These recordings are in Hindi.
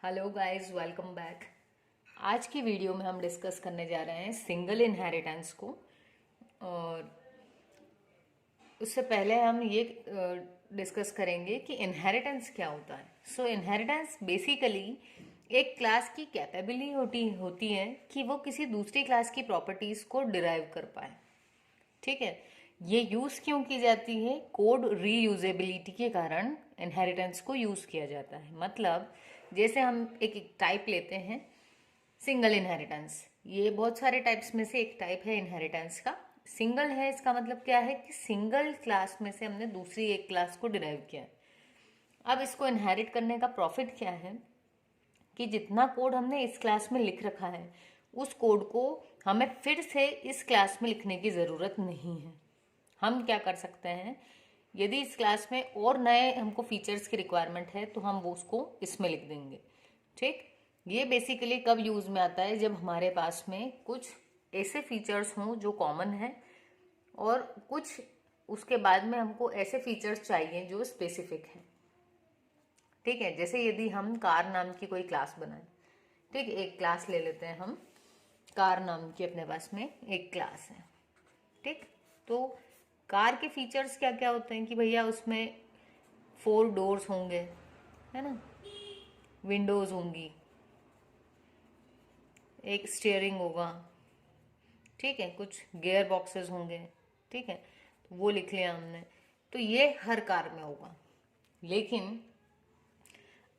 Hello guys, welcome back. आज की वीडियो में हम डिस्कस करने जा रहे हैं सिंगल इनहेरिटेंस को। और उससे पहले हम ये डिस्कस करेंगे कि इनहेरिटेंस क्या होता है। सो इनहेरिटेंस बेसिकली एक क्लास की कैपेबिलिटी होती है कि वो किसी दूसरी क्लास की प्रॉपर्टीज को डिराइव कर पाए। ठीक है, ये यूज क्यों की जाती है? कोड रीयूजेबिलिटी के कारण इनहेरिटेंस को यूज किया जाता है। मतलब जैसे हम एक टाइप लेते हैं, सिंगल इनहेरिटेंस। ये बहुत सारे टाइप्स में से एक टाइप है इनहेरिटेंस का। सिंगल है, इसका मतलब क्या है कि सिंगल क्लास में से हमने दूसरी एक क्लास को डिराइव किया है। अब इसको इनहेरिट करने का प्रॉफिट क्या है कि जितना कोड हमने इस क्लास में लिख रखा है उस कोड को हमें फिर से इस क्लास में लिखने की ज़रूरत नहीं है। हम क्या कर सकते हैं, यदि इस क्लास में और नए हमको फीचर्स की रिक्वायरमेंट है तो हम वो उसको इसमें लिख देंगे। ठीक, ये बेसिकली कब यूज़ में आता है? जब हमारे पास में कुछ ऐसे फीचर्स हों जो कॉमन है और कुछ उसके बाद में हमको ऐसे फीचर्स चाहिए जो स्पेसिफिक हैं। ठीक है, जैसे यदि हम कार नाम की कोई क्लास बनाए, ठीक, एक क्लास ले लेते हैं हम, कार नाम की अपने पास में एक क्लास है। ठीक, तो कार के फीचर्स क्या क्या होते हैं कि भैया उसमें 4 डोर्स होंगे, है ना, विंडोज होंगी, एक स्टीयरिंग होगा, ठीक है, कुछ गियर बॉक्सेस होंगे। ठीक है, तो वो लिख लिया हमने, तो ये हर कार में होगा। लेकिन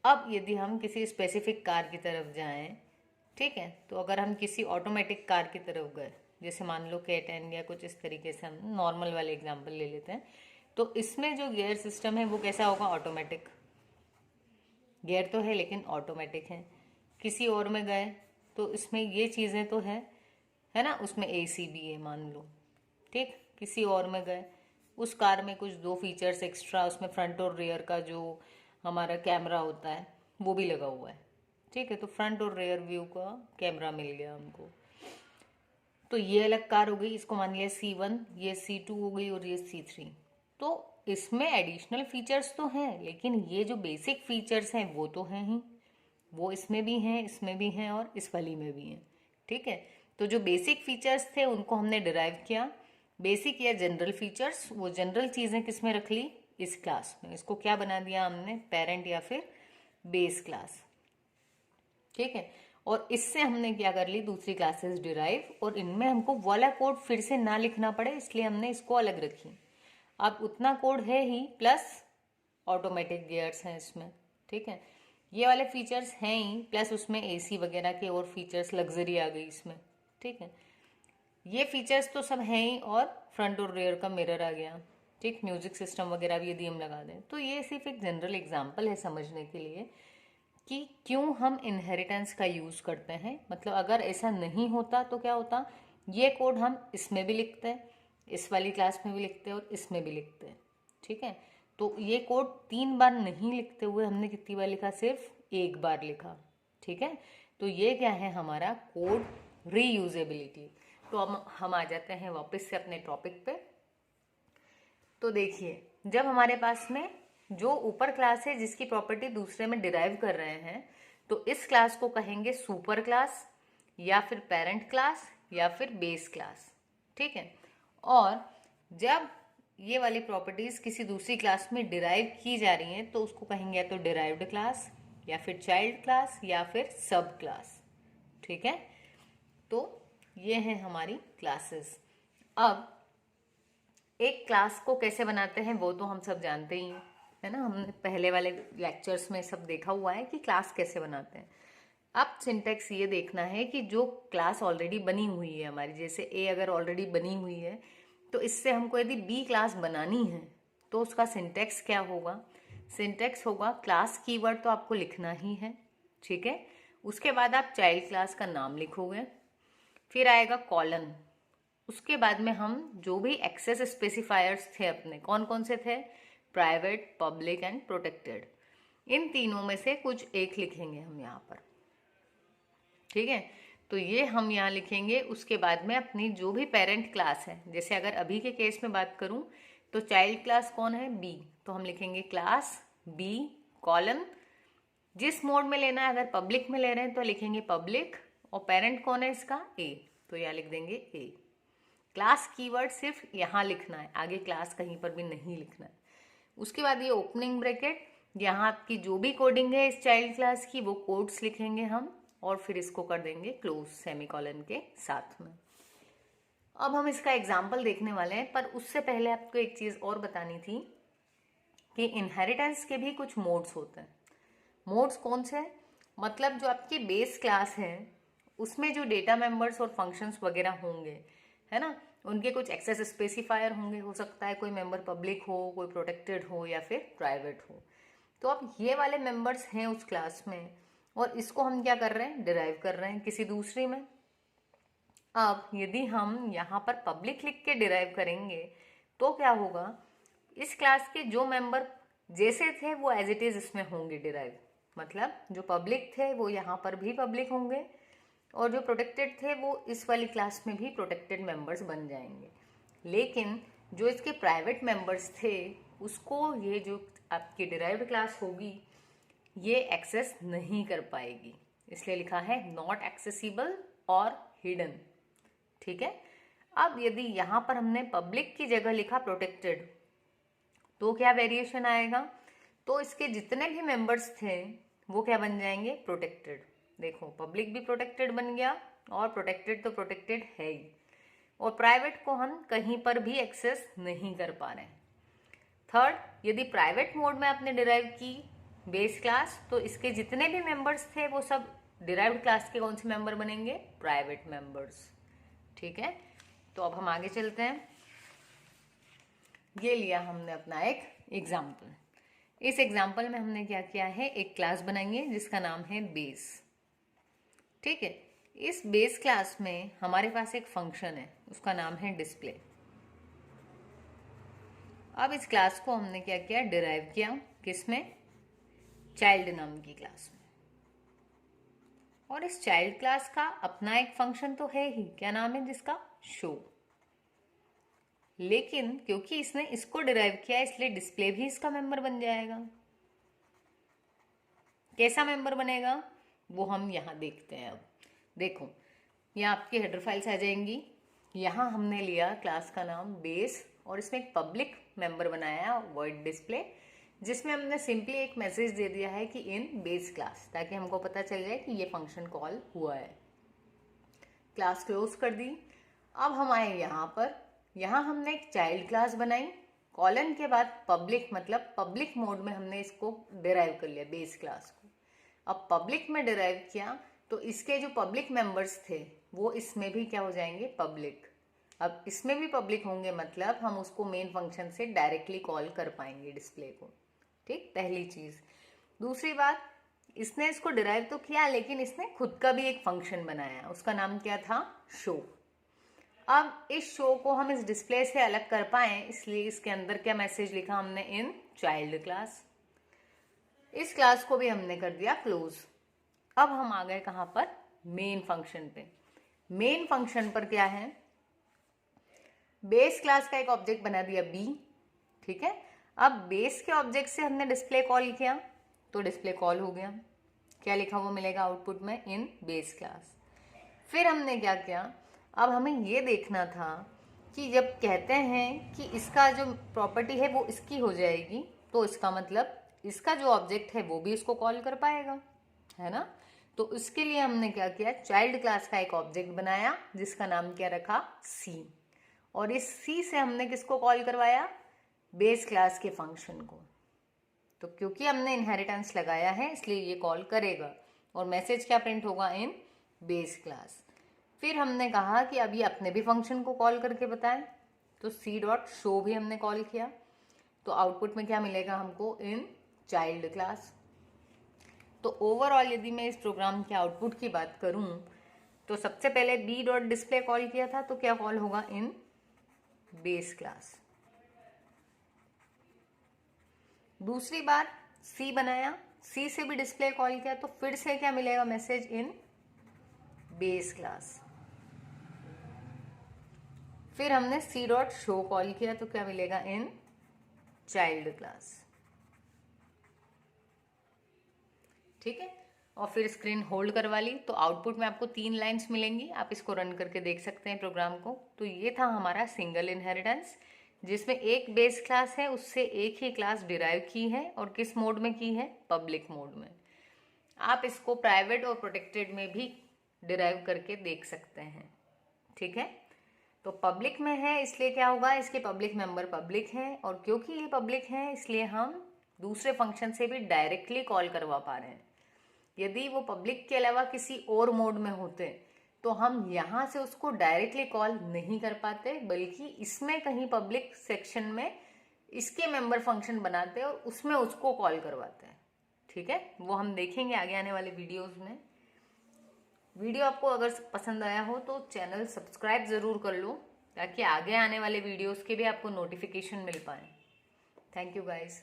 अब यदि हम किसी स्पेसिफिक कार की तरफ जाएं, ठीक है, तो अगर हम किसी ऑटोमेटिक कार की तरफ गए, जैसे मान लो K10 या कुछ इस तरीके से, हम नॉर्मल वाले एग्जांपल ले लेते हैं, तो इसमें जो गियर सिस्टम है वो कैसा होगा? ऑटोमेटिक। गियर तो है लेकिन ऑटोमेटिक है। किसी और में गए तो इसमें ये चीज़ें तो है ना, उसमें AC भी है मान लो। ठीक, किसी और में गए, उस कार में कुछ 2 फीचर्स एक्स्ट्रा, उसमें फ्रंट और रियर का जो हमारा कैमरा होता है वो भी लगा हुआ है। ठीक है, तो फ्रंट और रियर व्यू का कैमरा मिल गया हमको। तो ये अलग कार हो गई, इसको मान लिया C1, ये C2 हो गई और ये C3। तो इसमें एडिशनल फीचर्स तो हैं लेकिन ये जो बेसिक फीचर्स हैं वो तो हैं ही, वो इसमें भी हैं, इसमें भी हैं और इस वाली में भी हैं। ठीक है, तो जो बेसिक फीचर्स थे उनको हमने डिराइव किया। बेसिक या जनरल फीचर्स, वो जनरल चीज़ें किस में रख ली? इस क्लास में। इसको क्या बना दिया हमने? पेरेंट या फिर बेस क्लास। ठीक है, और इससे हमने क्या कर ली? दूसरी क्लासेस डिराइव, और इनमें हमको वाला कोड फिर से ना लिखना पड़े इसलिए हमने इसको अलग रखी। अब उतना कोड है ही, प्लस ऑटोमेटिक गियर्स हैं इसमें। ठीक है, ये वाले फीचर्स हैं ही, प्लस उसमें AC वगैरह के और फीचर्स, लग्जरी आ गई इसमें। ठीक है, ये फीचर्स तो सब हैं ही, और फ्रंट और रेयर का मिरर आ गया। ठीक, म्यूजिक सिस्टम वगैरह भी यदि हम लगा दें, तो ये सिर्फ एक जनरल एग्जाम्पल है समझने के लिए कि क्यों हम इनहेरिटेंस का यूज़ करते हैं। मतलब अगर ऐसा नहीं होता तो क्या होता? ये कोड हम इसमें भी लिखते हैं, इस वाली क्लास में भी लिखते हैं और इसमें भी लिखते हैं। ठीक है, तो ये कोड 3 बार नहीं लिखते हुए हमने कितनी बार लिखा? सिर्फ एक बार लिखा। ठीक है, तो ये क्या है? हमारा कोड रीयूजेबिलिटी। तो हम आ जाते हैं वापस से अपने टॉपिक पे। तो देखिए, जब हमारे पास में जो ऊपर क्लास है जिसकी प्रॉपर्टी दूसरे में डिराइव कर रहे हैं, तो इस क्लास को कहेंगे सुपर क्लास या फिर पेरेंट क्लास या फिर बेस क्लास। ठीक है, और जब ये वाली प्रॉपर्टीज किसी दूसरी क्लास में डिराइव की जा रही हैं तो उसको कहेंगे या तो डिराइव्ड क्लास या फिर चाइल्ड क्लास या फिर सब क्लास। ठीक है, तो ये है हमारी क्लासेस। अब एक क्लास को कैसे बनाते हैं वो तो हम सब जानते ही हैं, है ना, हमने पहले वाले लेक्चर्स में सब देखा हुआ है कि क्लास कैसे बनाते हैं। अब सिंटेक्स ये देखना है कि जो क्लास ऑलरेडी बनी हुई है हमारी, जैसे A अगर ऑलरेडी बनी हुई है तो इससे हमको यदि B क्लास बनानी है तो उसका सिंटेक्स क्या होगा? सिंटेक्स होगा, क्लास कीवर्ड तो आपको लिखना ही है। ठीक है, उसके बाद आप चाइल्ड क्लास का नाम लिखोगे, फिर आएगा कॉलन, उसके बाद में हम जो भी एक्सेस स्पेसिफायर्स थे अपने, कौन कौन से थे? Private, public and protected. इन तीनों में से कुछ एक लिखेंगे हम यहाँ पर। ठीक है, तो ये हम यहाँ लिखेंगे। उसके बाद में अपनी जो भी पेरेंट क्लास है, जैसे अगर अभी के केस में बात करूँ तो चाइल्ड क्लास कौन है? B, तो हम लिखेंगे क्लास B कॉलन जिस मोड में लेना है, अगर पब्लिक में ले रहे हैं तो लिखेंगे पब्लिक, और पेरेंट कौन है इसका, ए, तो यहाँ लिख देंगे ए। क्लास कीवर्ड सिर्फ यहाँ लिखना है, आगे क्लास कहीं पर भी नहीं लिखना है। उसके बाद ये ओपनिंग ब्रैकेट, यहाँ आपकी जो भी कोडिंग है इस चाइल्ड क्लास की वो कोड्स लिखेंगे हम, और फिर इसको कर देंगे क्लोज सेमीकोलन के साथ में। अब हम इसका एग्जाम्पल देखने वाले हैं, पर उससे पहले आपको एक चीज़ और बतानी थी कि इनहेरिटेंस के भी कुछ मोड्स होते हैं। मोड्स कौन से हैं, मतलब जो आपकी बेस क्लास है उसमें जो डेटा मेंबर्स और फंक्शंस वगैरह होंगे, है ना, उनके कुछ एक्सेस स्पेसिफायर होंगे। हो सकता है कोई मेंबर पब्लिक हो, कोई प्रोटेक्टेड हो, या फिर प्राइवेट हो। तो अब ये वाले मेंबर्स हैं उस क्लास में, और इसको हम क्या कर रहे हैं, डिराइव कर रहे हैं किसी दूसरी में। अब यदि हम यहाँ पर पब्लिक लिख के डिराइव करेंगे तो क्या होगा, इस क्लास के जो मेंबर जैसे थे वो एज इट इज इसमें होंगे डिराइव, मतलब जो पब्लिक थे वो यहाँ पर भी पब्लिक होंगे, और जो प्रोटेक्टेड थे वो इस वाली क्लास में भी प्रोटेक्टेड मेंबर्स बन जाएंगे। लेकिन जो इसके प्राइवेट मेंबर्स थे उसको ये जो आपकी डिराइव्ड क्लास होगी ये एक्सेस नहीं कर पाएगी, इसलिए लिखा है नॉट एक्सेसिबल और हिडन। ठीक है। अब यदि यहाँ पर हमने पब्लिक की जगह लिखा प्रोटेक्टेड तो क्या वेरिएशन आएगा, तो इसके जितने भी मेंबर्स थे वो क्या बन जाएंगे, प्रोटेक्टेड। देखो पब्लिक भी प्रोटेक्टेड बन गया, और प्रोटेक्टेड तो प्रोटेक्टेड है ही, और प्राइवेट को हम कहीं पर भी एक्सेस नहीं कर पा रहे हैं। थर्ड, यदि प्राइवेट मोड में आपने डिराइव की बेस क्लास तो इसके जितने भी मेंबर्स थे वो सब डिराइव्ड क्लास के कौन से मेंबर बनेंगे, प्राइवेट मेंबर्स। ठीक है, तो अब हम आगे चलते हैं। ये लिया हमने अपना एक एग्जाम्पल। इस एग्जाम्पल में हमने क्या किया है, एक क्लास बनाई है जिसका नाम है बेस। ठीक है, इस बेस क्लास में हमारे पास एक फंक्शन है, उसका नाम है डिस्प्ले। अब इस क्लास को हमने क्या किया, डिराइव किया, किसमें, चाइल्ड नाम की क्लास में। और इस चाइल्ड क्लास का अपना एक फंक्शन तो है ही, क्या नाम है जिसका, शो। लेकिन क्योंकि इसने इसको डिराइव किया इसलिए डिस्प्ले भी इसका मेंबर बन जाएगा। कैसा मेंबर बनेगा वो हम यहाँ देखते हैं। अब देखो यहाँ आपकी हेडर फाइल्स आ जाएंगी, यहाँ हमने लिया क्लास का नाम बेस, और इसमें एक पब्लिक मेंबर बनाया वॉइड डिस्प्ले, जिसमें हमने सिंपली एक मैसेज दे दिया है कि इन बेस क्लास, ताकि हमको पता चल जाए कि ये फंक्शन कॉल हुआ है। क्लास क्लोज कर दी। अब हम आए यहाँ पर, यहाँ हमने एक चाइल्ड क्लास बनाई, कॉलन के बाद पब्लिक, मतलब पब्लिक मोड में हमने इसको डिराइव कर लिया बेस क्लास को। अब पब्लिक में डिराइव किया तो इसके जो पब्लिक मेंबर्स थे वो इसमें भी क्या हो जाएंगे, पब्लिक। अब इसमें भी पब्लिक होंगे, मतलब हम उसको मेन फंक्शन से डायरेक्टली कॉल कर पाएंगे डिस्प्ले को। ठीक, पहली चीज। दूसरी बात, इसने इसको डिराइव तो किया लेकिन इसने खुद का भी एक फंक्शन बनाया, उसका नाम क्या था, शो। अब इस शो को हम इस डिस्प्ले से अलग कर पाए इसलिए इसके अंदर क्या मैसेज लिखा हमने, इन चाइल्ड क्लास। इस क्लास को भी हमने कर दिया क्लोज। अब हम आ गए कहां पर, मेन फंक्शन पे। मेन फंक्शन पर क्या है, बेस क्लास का एक ऑब्जेक्ट बना दिया बी। ठीक है, अब बेस के ऑब्जेक्ट से हमने डिस्प्ले कॉल किया तो डिस्प्ले कॉल हो गया, क्या लिखा हुआ मिलेगा आउटपुट में, इन बेस क्लास। फिर हमने क्या किया, अब हमें ये देखना था कि जब कहते हैं कि इसका जो प्रॉपर्टी है वो इसकी हो जाएगी, तो इसका मतलब इसका जो ऑब्जेक्ट है वो भी इसको कॉल कर पाएगा, है ना। तो इसके लिए हमने क्या किया, चाइल्ड क्लास का एक ऑब्जेक्ट बनाया जिसका नाम क्या रखा, सी। और इस सी से हमने किसको कॉल करवाया, बेस क्लास के फंक्शन को। तो क्योंकि हमने इनहेरिटेंस लगाया है इसलिए ये कॉल करेगा, और मैसेज क्या प्रिंट होगा, इन बेस क्लास। फिर हमने कहा कि अब ये अपने भी फंक्शन को कॉल करके बताएं, तो सी डॉट शो भी हमने कॉल किया, तो आउटपुट में क्या मिलेगा हमको, इन चाइल्ड क्लास। तो ओवरऑल यदि मैं इस प्रोग्राम के आउटपुट की बात करूं तो सबसे पहले बी डॉट डिस्प्ले कॉल किया था तो क्या कॉल होगा, इन बेस क्लास। दूसरी बार सी बनाया, सी से भी डिस्प्ले कॉल किया तो फिर से क्या मिलेगा मैसेज, इन बेस क्लास। फिर हमने सी डॉट शो कॉल किया तो क्या मिलेगा, इन चाइल्ड क्लास। ठीक है। और फिर स्क्रीन होल्ड करवा ली तो आउटपुट में आपको 3 लाइंस मिलेंगी। आप इसको रन करके देख सकते हैं प्रोग्राम को। तो ये था हमारा सिंगल इनहेरिटेंस, जिसमें एक बेस क्लास है, उससे एक ही क्लास डिराइव की है, और किस मोड में की है, पब्लिक मोड में। आप इसको प्राइवेट और प्रोटेक्टेड में भी डिराइव करके देख सकते हैं, ठीक है। तो पब्लिक में है इसलिए क्या होगा, इसके पब्लिक मेंबर पब्लिक हैं, और क्योंकि ये पब्लिक है इसलिए हम दूसरे फंक्शन से भी डायरेक्टली कॉल करवा पा रहे हैं। यदि वो पब्लिक के अलावा किसी और मोड में होते तो हम यहाँ से उसको डायरेक्टली कॉल नहीं कर पाते, बल्कि इसमें कहीं पब्लिक सेक्शन में इसके मेंबर फंक्शन बनाते और उसमें उसको कॉल करवाते हैं, ठीक है। वो हम देखेंगे आगे आने वाले वीडियोस में। वीडियो आपको अगर पसंद आया हो तो चैनल सब्सक्राइब ज़रूर कर लो, ताकि आगे आने वाले वीडियोस के भी आपको नोटिफिकेशन मिल पाए। Thank you guys.